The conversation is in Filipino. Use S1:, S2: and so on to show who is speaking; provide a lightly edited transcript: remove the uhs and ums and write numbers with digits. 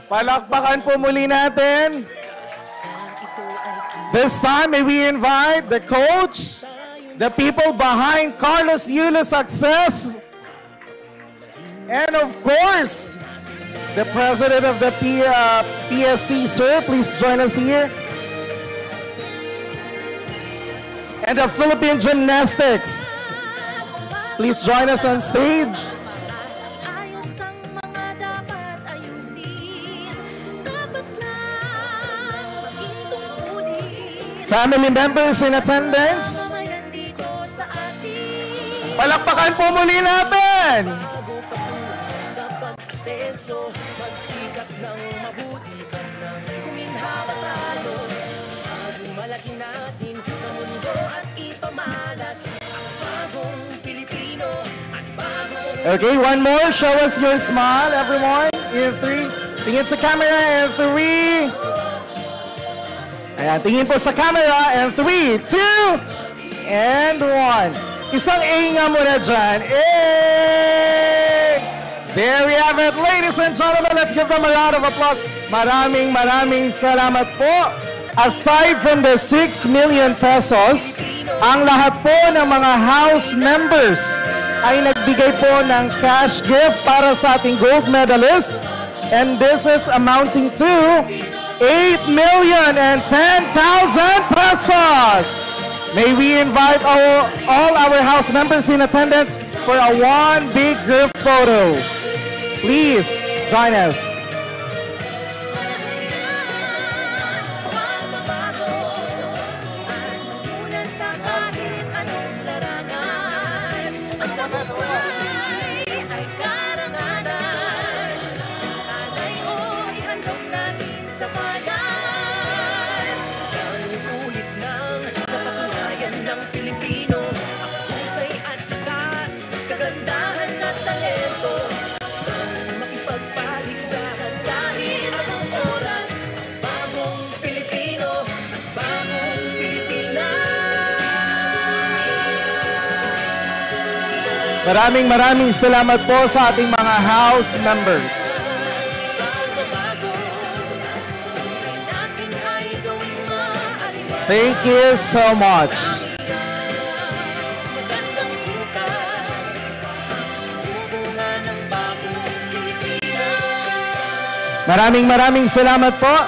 S1: Palakpakan po muli natin. This time, may we invite the coach, the people behind Carlos Yulo's success, and of course, the president of the PSC, sir, please join us here. And the Philippine Gymnastics, please join us on stage. Family members in attendance. Palakpakan po muli natin. Magsikap ng mabuti ng kuminhawa tayo. Malaki natin sa mundo at ipamalas ang bagong Pilipino at bagong... Okay, one more. Show us your smile, everyone. In 3. Tingin sa camera in 3. Ayan, tingin po sa camera and 3, 2, and 1. Isang A nga muna dyan. There we have it, ladies and gentlemen. Let's give them a round of applause. Maraming salamat po. Aside from the 6 million pesos, ang lahat po ng mga house members ay nagbigay po ng cash gift para sa ating gold medalist. And this is amounting to 8,010,000 pesos. May we invite all our house members in attendance for a one big group photo. Please join us. Maraming salamat po sa ating mga house members. Thank you so much. Maraming salamat po.